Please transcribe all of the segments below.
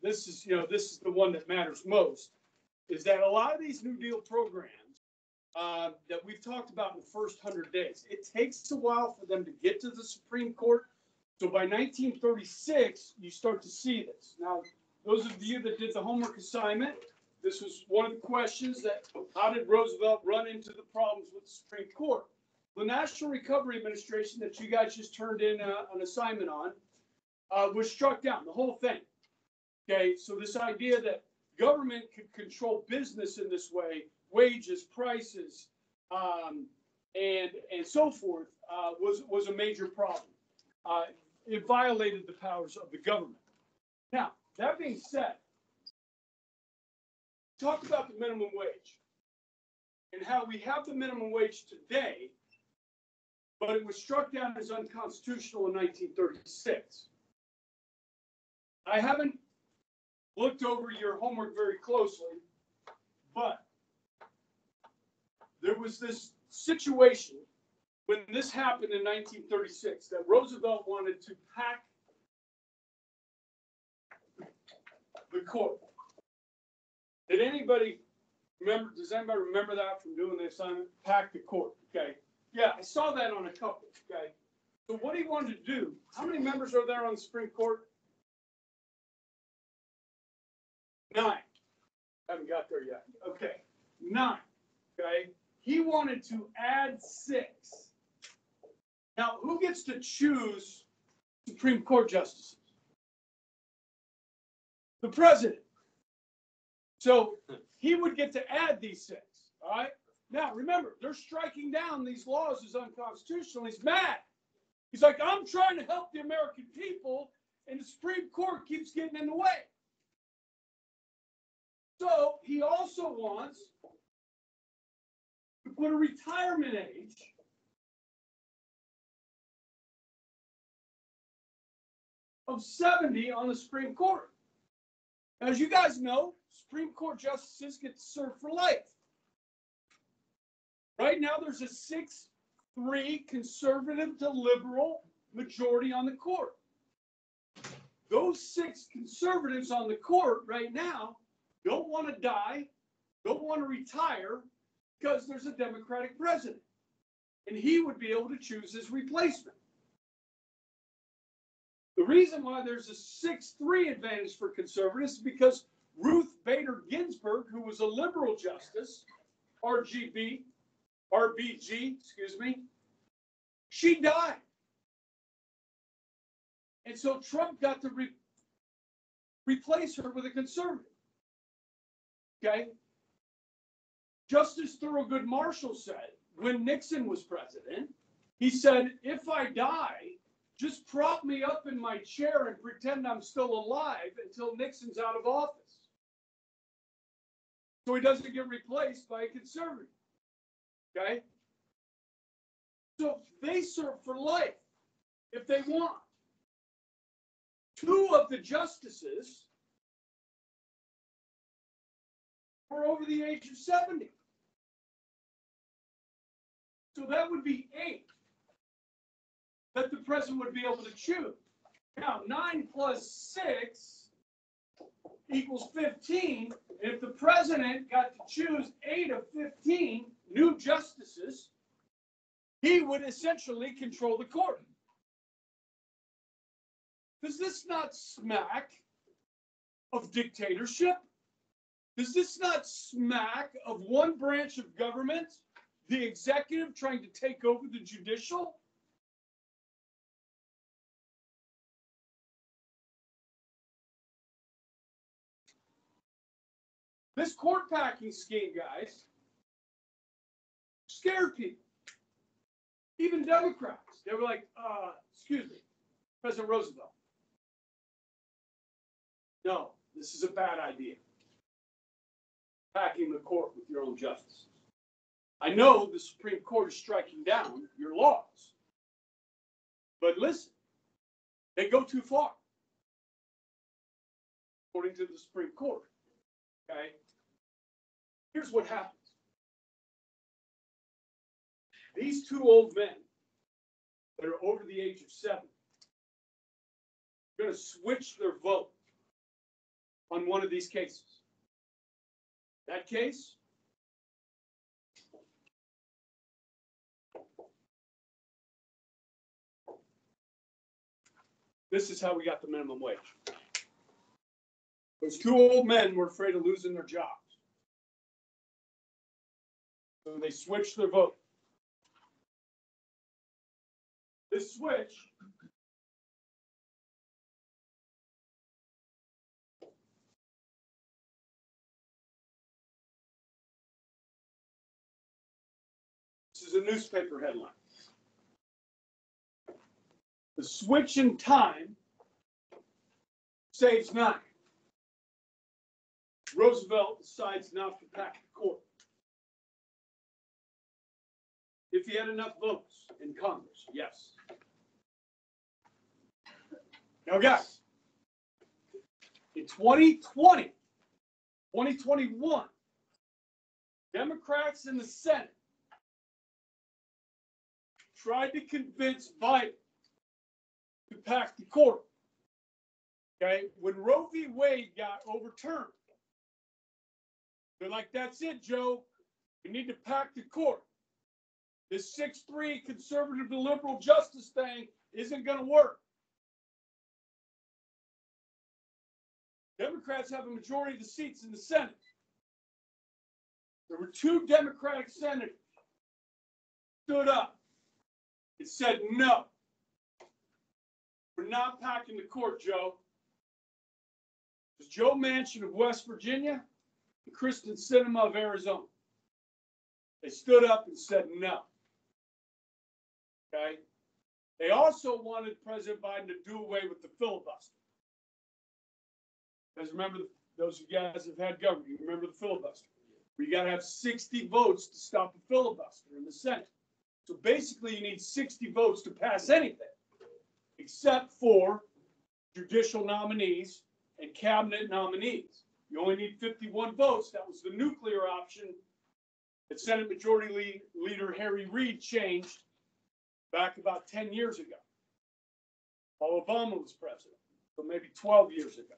this is, this is the one that matters most, is that a lot of these New Deal programs that we've talked about in the first 100 days, it takes a while for them to get to the Supreme Court. So by 1936, you start to see this. Now, those of you that did the homework assignment, this was one of the questions that, how did Roosevelt run into the problems with the Supreme Court? The National Recovery Administration that you guys just turned in an assignment on was struck down, the whole thing. Okay, so this idea that government could control business in this way, wages, prices, and so forth, was a major problem. It violated the powers of the government. Now, that being said, talk about the minimum wage and how we have the minimum wage today, but it was struck down as unconstitutional in 1936. I haven't looked over your homework very closely, but there was this situation when this happened in 1936 that Roosevelt wanted to pack the court. Did anybody remember? Does anybody remember that from doing the assignment? Pack the court. Okay. Yeah, I saw that on a couple. Okay. So what he wanted to do? How many members are there on the Supreme Court? 9. Haven't got there yet. Okay. 9. Okay. He wanted to add 6. Now, who gets to choose Supreme Court justices? The president. So he would get to add these 6. All right. Now, remember, they're striking down these laws as unconstitutional. He's mad. He's like, I'm trying to help the American people, and the Supreme Court keeps getting in the way. So he also wants to put a retirement age of 70 on the Supreme Court. As you guys know, Supreme Court justices get to serve for life. Right now, there's a 6-3 conservative to liberal majority on the court. Those 6 conservatives on the court right now don't want to die, don't want to retire, because there's a Democratic president. And he would be able to choose his replacement. The reason why there's a 6-3 advantage for conservatives is because Ruth Bader Ginsburg, who was a liberal justice, RBG, she died. And so Trump got to replace her with a conservative. Okay? Justice Thurgood Marshall said, when Nixon was president, he said, if I die, just prop me up in my chair and pretend I'm still alive until Nixon's out of office. So he doesn't get replaced by a conservative. Okay? So they serve for life if they want. 2 of the justices were over the age of 70. So that would be 8 that the president would be able to choose. Now, 9 plus 6 equals 15. And if the president got to choose 8 of 15 new justices, he would essentially control the court. Does this not smack of dictatorship? Does this not smack of one branch of government, the executive, trying to take over the judicial? This court packing scheme, guys, scared people. Even Democrats. They were like, excuse me, President Roosevelt. No, this is a bad idea. Packing the court with your own justices. I know the Supreme Court is striking down your laws. But listen, they go too far, according to the Supreme Court. Okay? Here's what happens. These 2 old men that are over the age of 70 are going to switch their vote on one of these cases. That case, this is how we got the minimum wage. Those two old men were afraid of losing their jobs. So they switched their vote. This switch this is a newspaper headline. The switch in time saves 9. Roosevelt decides not to pack the court. If he had enough votes in Congress, yes. Now, guys, in 2020, 2021, Democrats in the Senate tried to convince Biden to pack the court. Okay, when Roe v. Wade got overturned, they're like, that's it, Joe. We need to pack the court. This 6-3 conservative to liberal justice thing isn't going to work. Democrats have a majority of the seats in the Senate. There were 2 Democratic senators stood up and said, no, we're not packing the court, Joe. It was Joe Manchin of West Virginia and Kristen Sinema of Arizona. They stood up and said no. Okay? They also wanted President Biden to do away with the filibuster. Because remember, those of you guys have had government, you remember the filibuster. Where you got to have 60 votes to stop a filibuster in the Senate. So basically, you need 60 votes to pass anything, except for judicial nominees and cabinet nominees. You only need 51 votes. That was the nuclear option that Senate Majority Leader Harry Reid changed back about 10 years ago, while Obama was president, so maybe 12 years ago.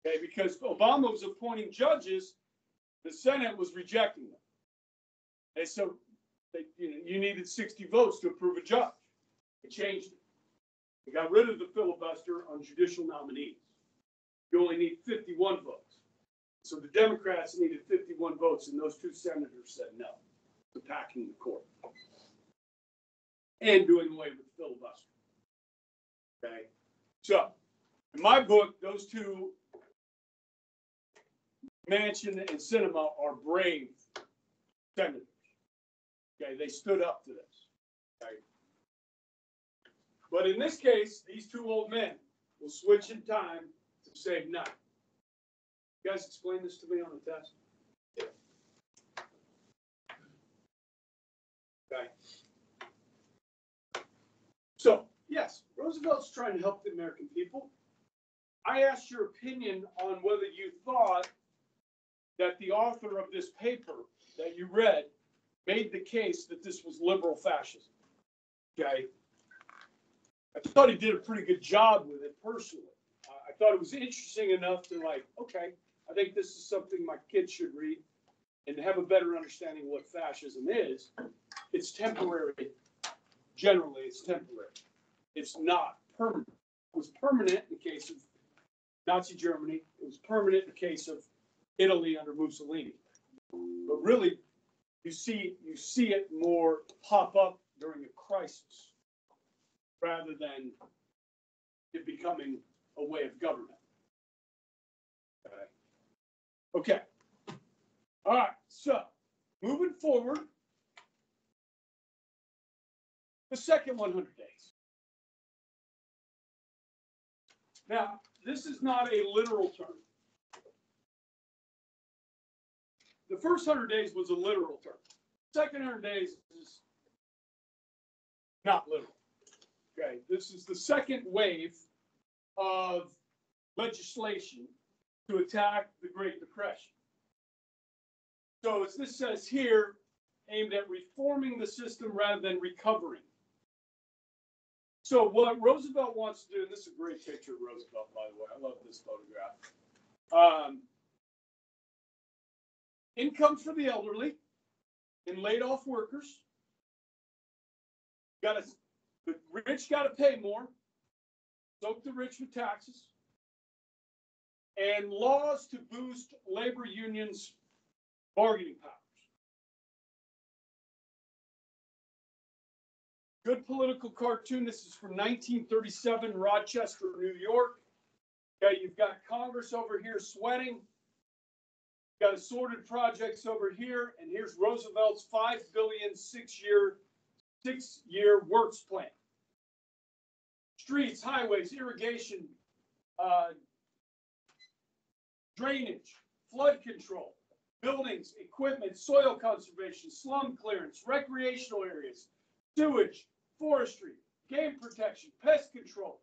Okay, because Obama was appointing judges, the Senate was rejecting them. And so you needed 60 votes to approve a judge. They changed it. They got rid of the filibuster on judicial nominees. You only need 51 votes. So the Democrats needed 51 votes, and those 2 senators said no to packing the court and doing away with the filibuster. Okay? So, in my book, those 2, Manchin and Sinema, are brave senators. Okay? They stood up to this. Okay? But in this case, these 2 old men will switch in time to save 9. You guys explain this to me on the test? Okay. So, yes, Roosevelt's trying to help the American people. I asked your opinion on whether you thought that the author of this paper that you read made the case that this was liberal fascism. Okay. I thought he did a pretty good job with it personally. I thought it was interesting enough to okay, I think this is something my kids should read and have a better understanding of what fascism is. It's temporary. Generally, it's temporary. It's not permanent. It was permanent in the case of Nazi Germany. It was permanent in the case of Italy under Mussolini. But really, you see it more pop up during a crisis rather than it becoming a way of government. Okay. All right. So, moving forward, the second 100 days. Now, this is not a literal term. The first 100 days was a literal term. Second 100 days is not literal. Okay. This is the second wave of legislation to attack the Great Depression. So as this says here, aimed at reforming the system rather than recovering. So what Roosevelt wants to do, and this is a great picture of Roosevelt, by the way. I love this photograph. Income for the elderly and laid off workers. The rich got to pay more. Soak the rich with taxes. And laws to boost labor unions' bargaining powers. Good political cartoon. This is from 1937, Rochester, New York. Okay, you've got Congress over here sweating. You've got assorted projects over here, and here's Roosevelt's $5 billion six-year works plan. Streets, highways, irrigation, drainage, flood control, buildings, equipment, soil conservation, slum clearance, recreational areas, sewage, forestry, game protection, pest control,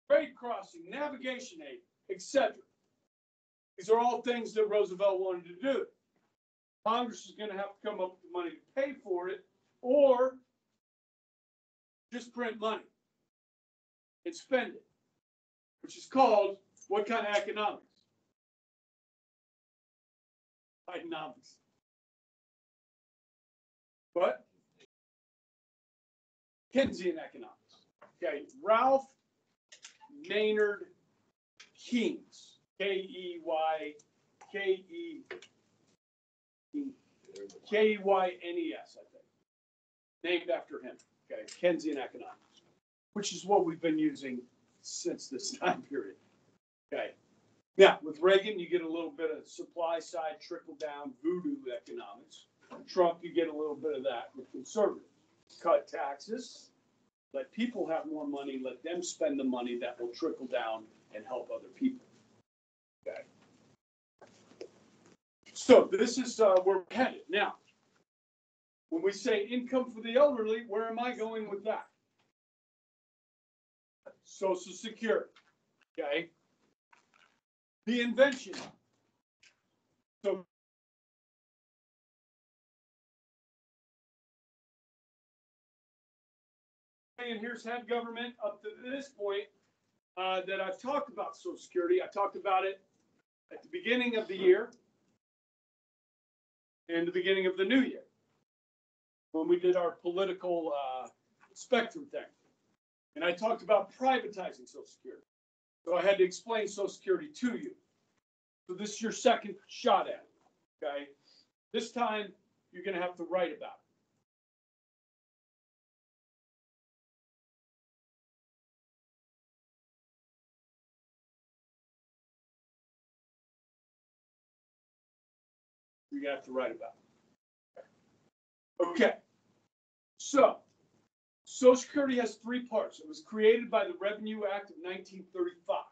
grade crossing, navigation aid, etc. These are all things that Roosevelt wanted to do. Congress is going to have to come up with the money to pay for it, or just print money and spend it, which is called what kind of economics? Economics. What? Keynesian economics. Okay, Ralph Maynard Keynes, Keynes, I think, named after him. Okay, Keynesian economics, which is what we've been using since this time period. Okay, now with Reagan, you get a little bit of supply side trickle down voodoo economics. Trump, you get a little bit of that with conservatives. Cut taxes, let people have more money, let them spend the money that will trickle down and help other people. Okay. So this is where we're headed. Now, when we say income for the elderly, where am I going with that? Social Security. Okay. The invention. So and here's head government up to this point that I've talked about Social Security. I talked about it at the beginning of the year and the beginning of the new year when we did our political spectrum thing. And I talked about privatizing Social Security. So I had to explain Social Security to you. So this is your second shot at it, okay? This time, you're going to have to write about it. You're going to have to write about it. Okay. So, Social Security has three parts. It was created by the Revenue Act of 1935.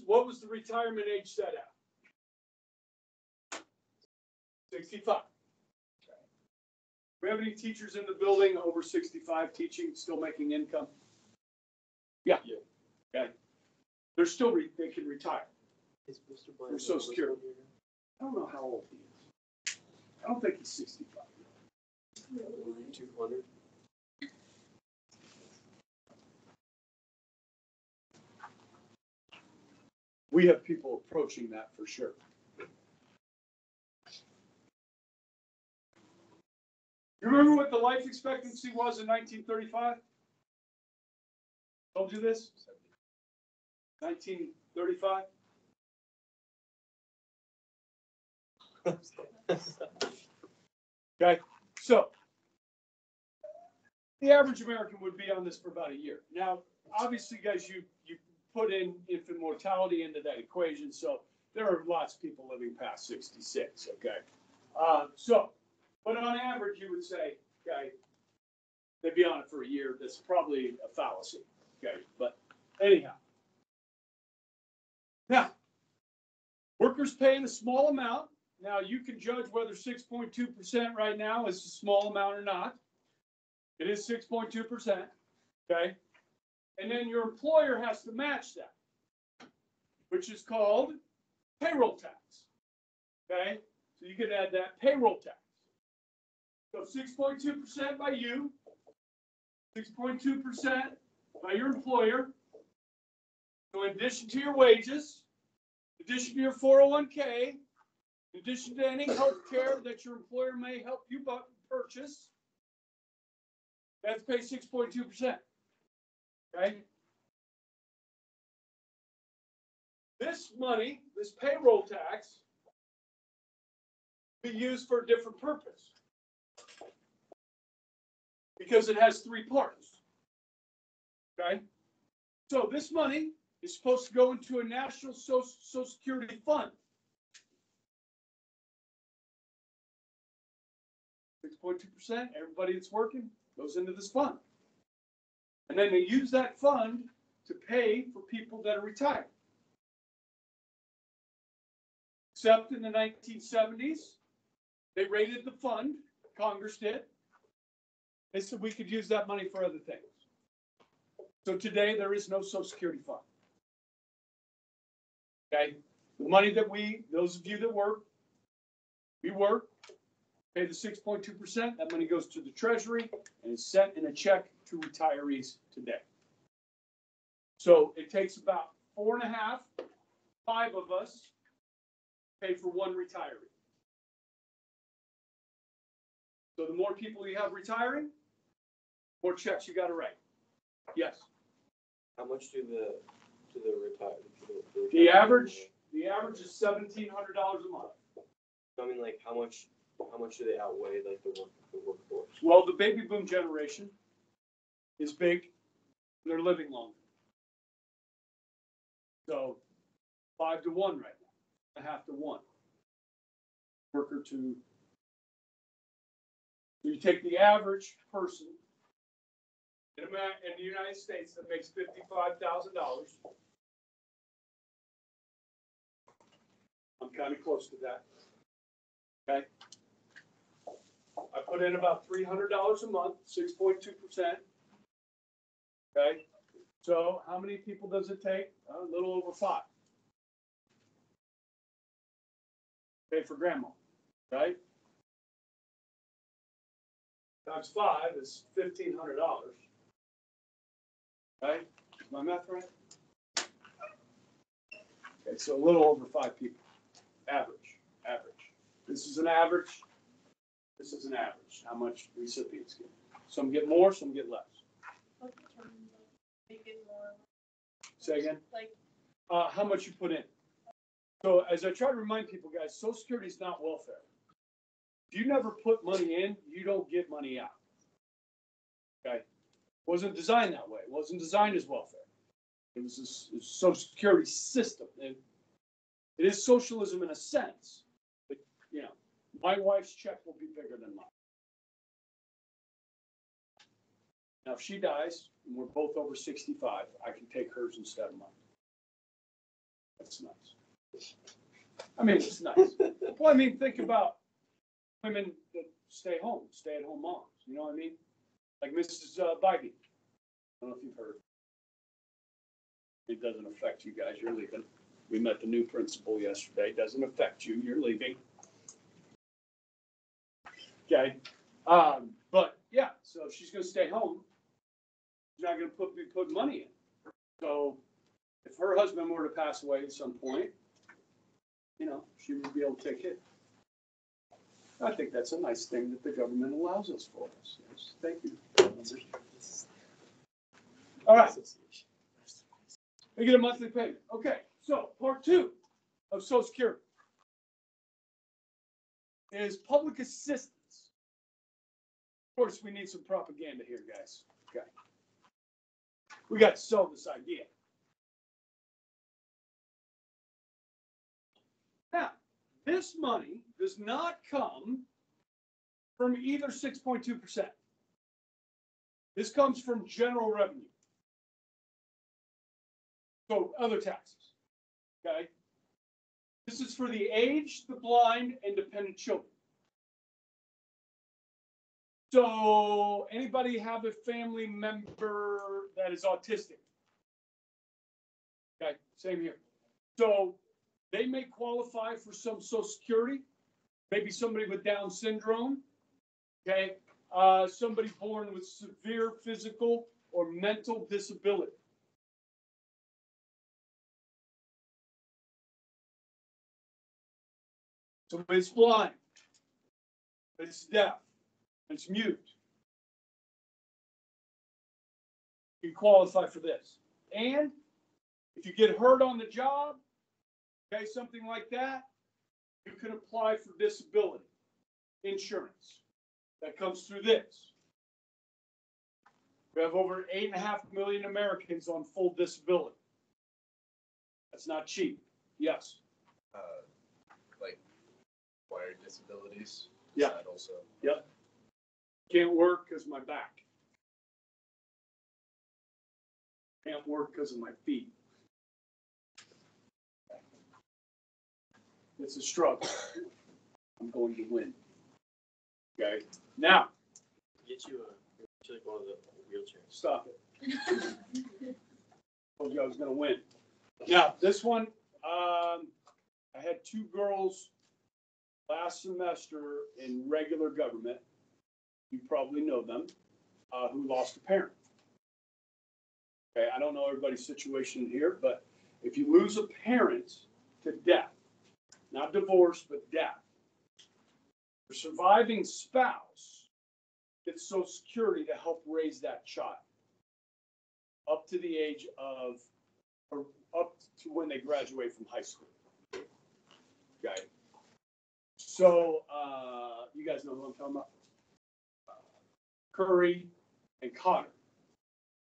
What was the retirement age set at? 65. Okay. Do we have any teachers in the building over 65 teaching, still making income? Yeah. Okay. They're still they can retire. Is Mr. Blaine for Social Security? I don't know how old he is. I don't think he's 65. 200. We have people approaching that for sure. You remember what the life expectancy was in 1935? Told you this? 1935? Okay, so the average American would be on this for about a year. Now, obviously, guys, you put in infant mortality into that equation, so there are lots of people living past 66. Okay, but on average, you would say, okay, they'd be on it for a year. That's probably a fallacy. Okay, but anyhow, now workers paying a small amount. Now, you can judge whether 6.2% right now is a small amount or not. It is 6.2%, okay? And then your employer has to match that, which is called payroll tax, okay? So So you can add that payroll tax. So 6.2% by you, 6.2% by your employer. So in addition to your wages, in addition to your 401k, in addition to any health care that your employer may help you purchase, that's pay 6.2%. Okay? This money, this payroll tax, be used for a different purpose because it has three parts. Okay? So this money is supposed to go into a national Social Security fund. 6.2%, everybody that's working goes into this fund. And then they use that fund to pay for people that are retired. Except in the 1970s, they raided the fund, Congress did. They said we could use that money for other things. So today there is no Social Security fund. Okay? The money that those of you that work, we work, pay the 6.2%, that money goes to the Treasury and is sent in a check to retirees today. So it takes about 4.5, 5 of us pay for one retiree. So the more people you have retiring, more checks you got to write. Yes. How much do the retire? The average is $1,700 a month. I mean, like how much do they outweigh like the workforce? Well, the baby boom generation is big. They're living longer. So 5 to 1 right now, 1/2 to 1. Worker to. So you take the average person in the United States that makes $55,000. I'm kind of close to that. Okay. I put in about $300 a month, 6.2%. Okay. So how many people does it take? A little over 5. Pay for grandma, right? Times 5 is $1,500. Right? Is my math right? Okay, so a little over 5 people. Average. This is an average. This is an average. How much recipients get? Some get more, some get less. Say again? How much you put in. So as I try to remind people, guys, Social Security is not welfare. If you never put money in, you don't get money out. Okay? It wasn't designed that way. It wasn't designed as welfare. It was a Social Security system. It is socialism in a sense, but you know, my wife's check will be bigger than mine. Now, if she dies and we're both over 65, I can take hers instead of mine. That's nice. I mean, it's nice. Well, I mean, think about women that stay-at-home moms. You know what I mean? Like Mrs. Bybee. I don't know if you've heard. It doesn't affect you guys. You're leaving. We met the new principal yesterday. It doesn't affect you. You're leaving. Okay. But yeah, so she's going to stay home. She's not going to be putting money in. So if her husband were to pass away at some point, you know, she would be able to take it. I think that's a nice thing that the government allows us for us. Yes. Thank you. All right. We get a monthly payment. Okay. So part 2 of Social Security is public assistance. Of course, we need some propaganda here, guys. Okay. We got to sell this idea. Now, this money does not come from either 6.2%. This comes from general revenue. So other taxes. Okay. This is for the aged, the blind, and dependent children. So anybody have a family member that is autistic? Okay, same here. So they may qualify for some Social Security, maybe somebody with Down syndrome, okay? Somebody born with severe physical or mental disability. Somebody's blind, it's deaf, it's mute. You qualify for this. And if you get hurt on the job, okay, something like that, you can apply for disability insurance. That comes through this. We have over 8.5 million Americans on full disability. That's not cheap. Yes. Like acquired disabilities. Yeah. That also. Yep. Can't work because of my back. Can't work because of my feet. It's a struggle. I'm going to win. Okay. Now, Get you like one of the wheelchairs. stop it. Told you I was going to win. Now, this one, I had 2 girls last semester in regular government. You probably know them, who lost a parent. Okay, I don't know everybody's situation here, but if you lose a parent to death, not divorce, but death, the surviving spouse gets Social Security to help raise that child up to the age of, or up to when they graduate from high school. Okay. So, you guys know who I'm talking about? Curry and Cotter.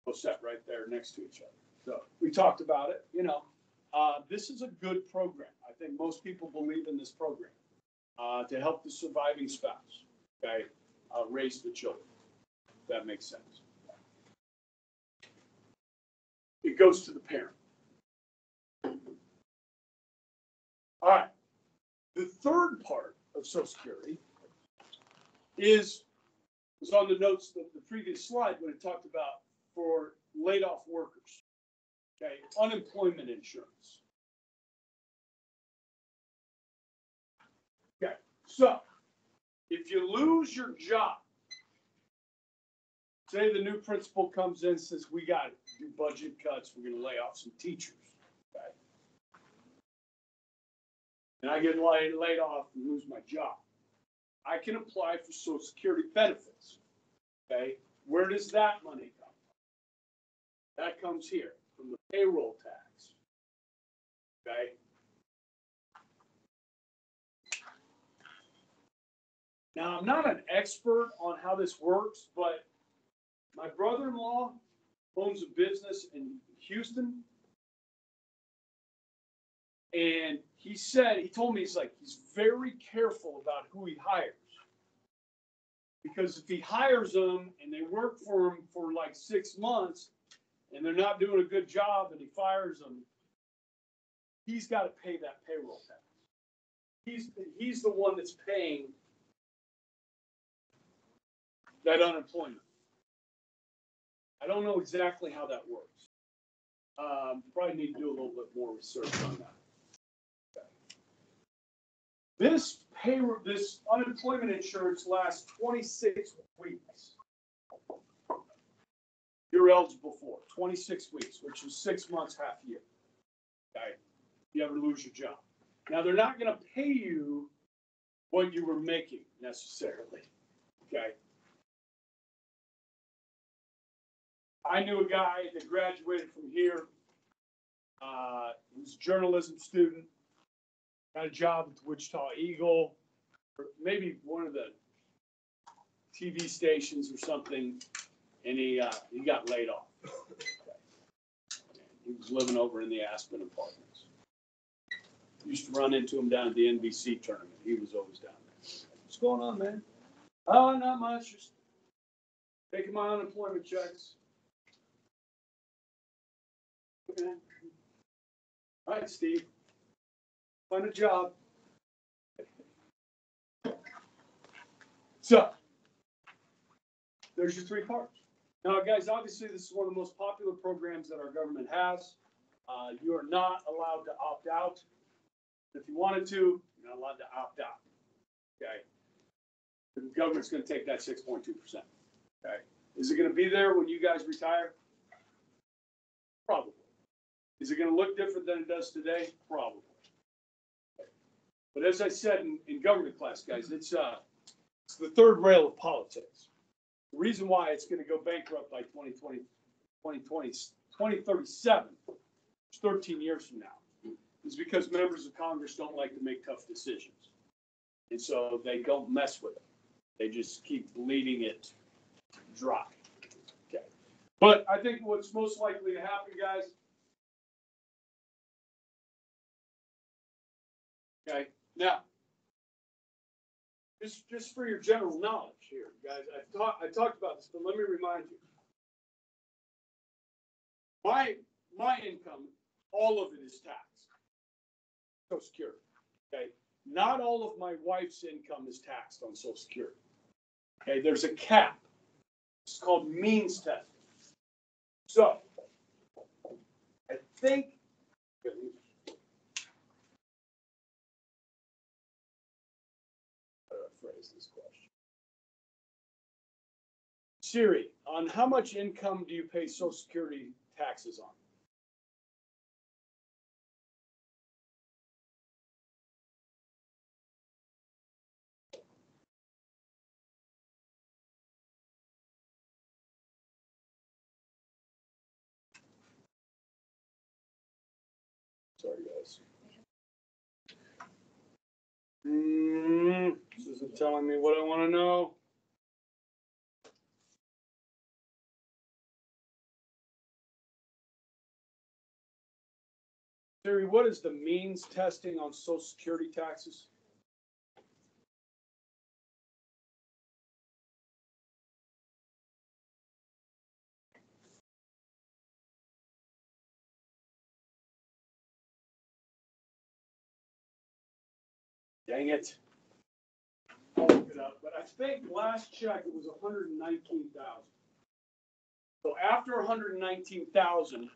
Both sat right there next to each other. So we talked about it, you know. This is a good program. I think most people believe in this program to help the surviving spouse, okay, raise the children. If that makes sense. It goes to the parent. All right. The third part of Social Security was on the notes of the previous slide when it talked about for laid off workers, okay, unemployment insurance. Okay, so if you lose your job, say the new principal comes in and says, we got to do budget cuts, we're going to lay off some teachers, okay? And I get laid off and lose my job. I can apply for Social Security benefits, okay? Where does that money come from? That comes here from the payroll tax, okay? Now, I'm not an expert on how this works, but my brother-in-law owns a business in Houston. And he told me, he's very careful about who he hires. Because if he hires them and they work for him for like 6 months and they're not doing a good job and he fires them, he's got to pay that payroll tax. He's the one that's paying that unemployment. I don't know exactly how that works. Probably need to do a little bit more research on that. Okay. This unemployment insurance lasts 26 weeks. You're eligible for 26 weeks, which is 6 months, half a year. Okay. If you ever lose your job. Now, they're not going to pay you what you were making necessarily. Okay. I knew a guy that graduated from here. He was a journalism student. Got a job at the Wichita Eagle, or maybe one of the TV stations or something, and he got laid off. He was living over in the Aspen Apartments. Used to run into him down at the NBC tournament. He was always down there. What's going on, man? Oh, not much. Just taking my unemployment checks. Okay. All right, Steve. Find a job. So, there's your 3 parts. Now, guys, obviously, this is one of the most popular programs that our government has. You are not allowed to opt out. If you wanted to, you're not allowed to opt out. okay? The government's gonna take that 6.2%, okay? Is it gonna be there when you guys retire? Probably. Is it gonna look different than it does today? Probably. But as I said in government class, guys, it's the third rail of politics. The reason why it's gonna go bankrupt by 2037, it's 13 years from now, is because members of Congress don't like to make tough decisions. And so they don't mess with it. They just keep bleeding it dry. Okay. But I think what's most likely to happen, guys, okay, now, just for your general knowledge here, guys, I talked about this, but let me remind you. My income, all of it is taxed. Social Security, okay? Not all of my wife's income is taxed on Social Security. Okay, there's a cap. It's called means testing. So, I think, how do I phrase this question? Siri, on how much income do you pay Social Security taxes on? Sorry, guys. This isn't telling me what I want to know. Siri, what is the means testing on Social Security taxes? Dang it. I'll look it up, but I think last check it was 119,000. So after 119,000,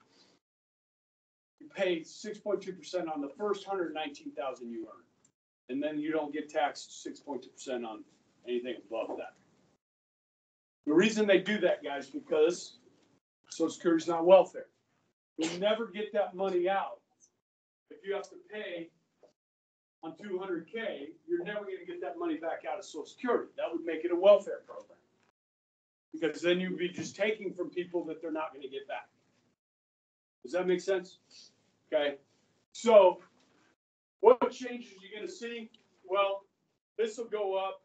you pay 6.2% on the first 119,000 you earn. And then you don't get taxed 6.2% on anything above that. The reason they do that, guys, because Social Security is not welfare. You'll never get that money out. If you have to pay on 200K, you're never going to get that money back out of Social Security. That would make it a welfare program. Because then you'd be just taking from people that they're not going to get back. Does that make sense? Okay. So what changes are you going to see? Well, this will go up.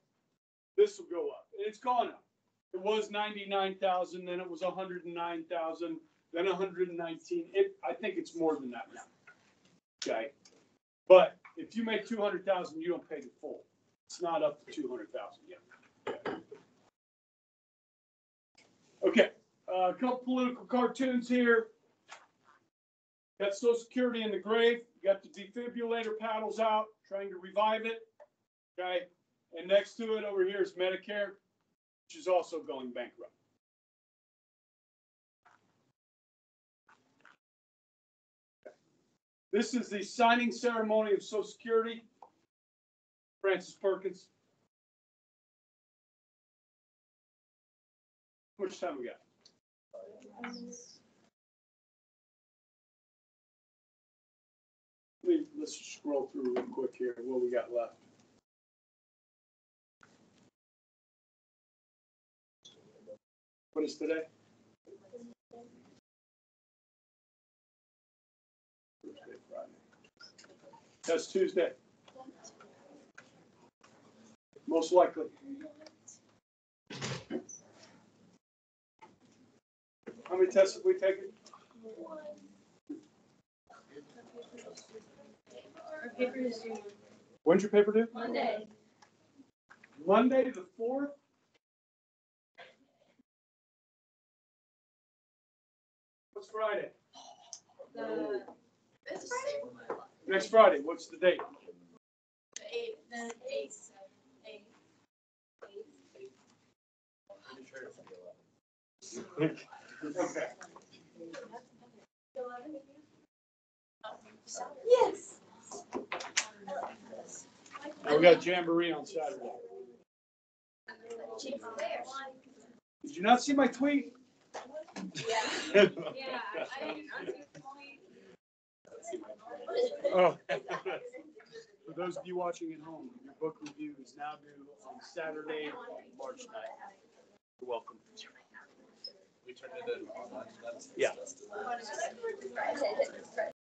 This will go up. And it's gone up. It was 99,000, then it was 109,000, then 119. I think it's more than that now. Okay. But if you make 200,000, you don't pay the full. It's not up to 200,000 yet. Okay. A couple political cartoons here. Got Social Security in the grave. You got the defibrillator paddles out, trying to revive it. Okay. And next to it over here is Medicare, which is also going bankrupt. Okay. This is the signing ceremony of Social Security. Francis Perkins. How much time we got? Let's scroll through real quick here. What we got left? What is today? Thursday, Friday. That's Tuesday. Most likely. How many tests have we taken? Our paper is due When's your paper due? Monday. Monday the 4th? What's Friday? It's Friday? Next Friday. What's the date? The 8th. The 8th. 8th. Okay. 11? Yes. And we got Jamboree on Saturday. Did you not see my tweet? Yeah. Yeah, I did not see the point. Oh. For those of you watching at home, your book review is now due on Saturday, March 9th. You're welcome. We turned it in online. Yeah.